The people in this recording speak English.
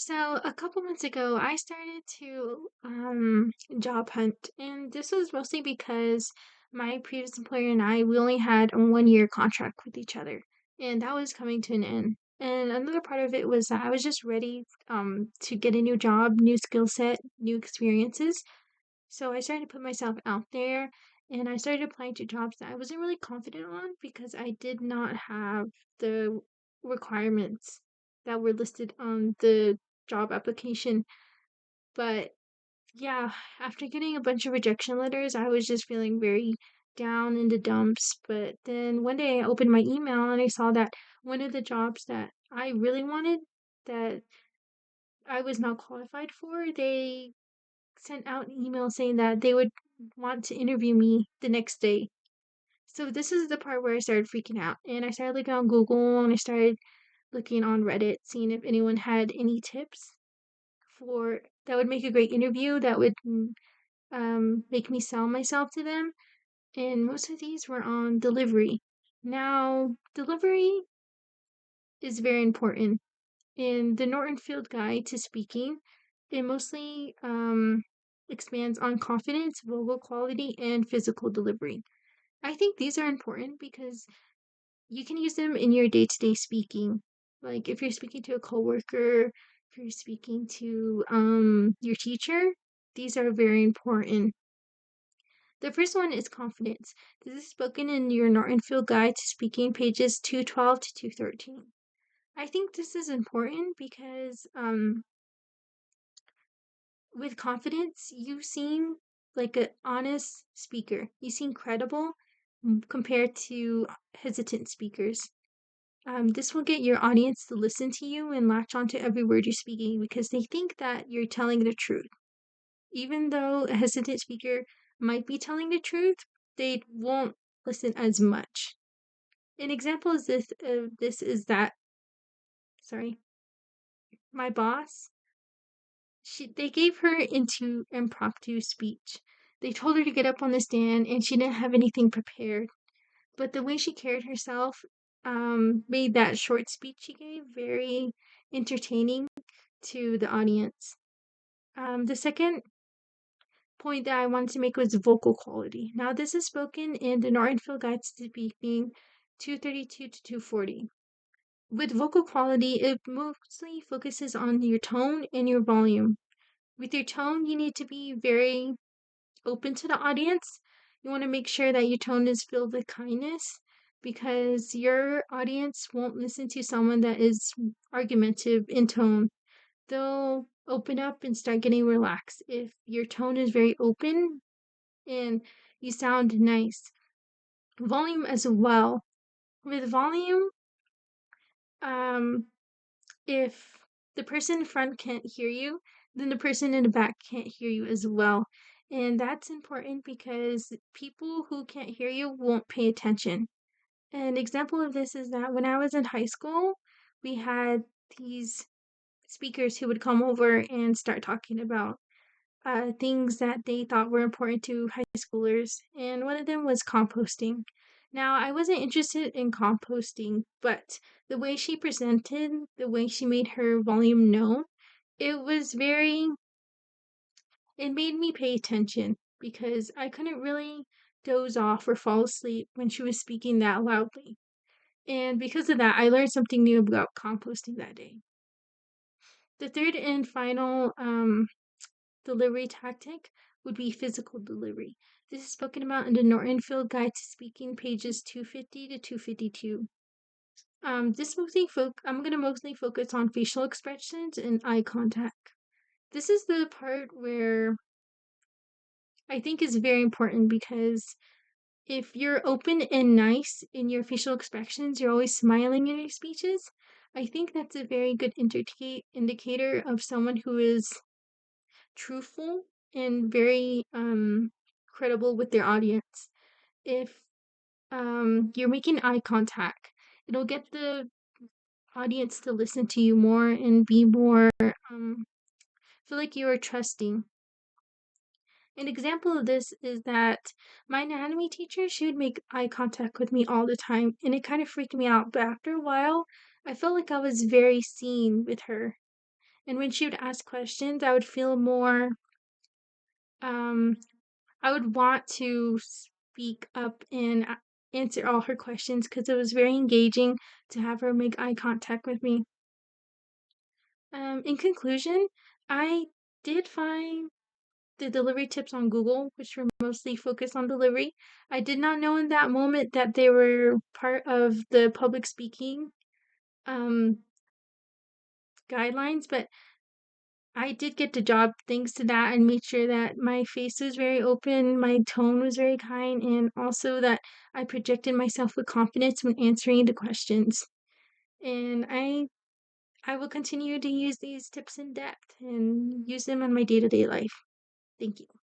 So a couple months ago, I started to job hunt, and this was mostly because my previous employer and I we only had a 1 year contract with each other, and that was coming to an end. And another part of it was that I was just ready to get a new job, new skill set, new experiences. So I started to put myself out there, and I started applying to jobs that I wasn't really confident on because I did not have the requirements that were listed on the job application. But yeah, after getting a bunch of rejection letters, I was just feeling very down in the dumps. But then one day I opened my email and I saw that one of the jobs that I really wanted, that I was not qualified for, they sent out an email saying that they would want to interview me the next day. So this is the part where I started freaking out, and I started looking on Google and I started looking on Reddit, seeing if anyone had any tips for that would make a great interview that would make me sell myself to them. And most of these were on delivery. Now, delivery is very important. In the Norton Field Guide to Speaking, it mostly expands on confidence, vocal quality, and physical delivery. I think these are important because you can use them in your day-to-day speaking. Like if you're speaking to a coworker, if you're speaking to your teacher, these are very important. The first one is confidence. This is spoken in your Norton Field Guide to Speaking, pages 212 to 213. I think this is important because with confidence, you seem like an honest speaker. You seem credible compared to hesitant speakers. This will get your audience to listen to you and latch onto every word you're speaking because they think that you're telling the truth. Even though a hesitant speaker might be telling the truth, they won't listen as much. An example is this is that, sorry, my boss, they gave her into impromptu speech. They told her to get up on the stand and she didn't have anything prepared. But the way she carried herself made that short speech she gave very entertaining to the audience. The second point that I wanted to make was vocal quality. Now, this is spoken in the Norton Field Guide to Speaking 232 to 240. With vocal quality, it mostly focuses on your tone and your volume. With your tone, you need to be very open to the audience. You want to make sure that your tone is filled with kindness because your audience won't listen to someone that is argumentative in tone. They'll open up and start getting relaxed if your tone is very open and you sound nice. Volume as well. With volume, um, if the person in front can't hear you, then the person in the back can't hear you as well. And that's important because people who can't hear you won't pay attention. An example of this is that when I was in high school, we had these speakers who would come over and start talking about things that they thought were important to high schoolers, and one of them was composting. Now, I wasn't interested in composting, but the way she presented, the way she made her volume known, it was very, it made me pay attention because I couldn't really doze off or fall asleep when she was speaking that loudly. And because of that, I learned something new about composting that day. The third and final delivery tactic would be physical delivery. This is spoken about in the Norton Field Guide to Speaking, pages 250 to 252. I'm going to mostly focus on facial expressions and eye contact. This is the part where I think is very important because if you're open and nice in your facial expressions, you're always smiling in your speeches, I think that's a very good indicator of someone who is truthful and very credible with their audience. If you're making eye contact, it'll get the audience to listen to you more and be more feel like you are trusting. An example of this is that my anatomy teacher, she would make eye contact with me all the time, and it kind of freaked me out. But after a while, I felt like I was very seen with her. And when she would ask questions, I would feel more, um, I would want to speak up and answer all her questions because it was very engaging to have her make eye contact with me. In conclusion, I did find the delivery tips on Google, which were mostly focused on delivery. I did not know in that moment that they were part of the public speaking um, guidelines, but I did get the job thanks to that and made sure that my face was very open, my tone was very kind, and also that I projected myself with confidence when answering the questions. And I will continue to use these tips in depth and use them in my day-to-day life. Thank you.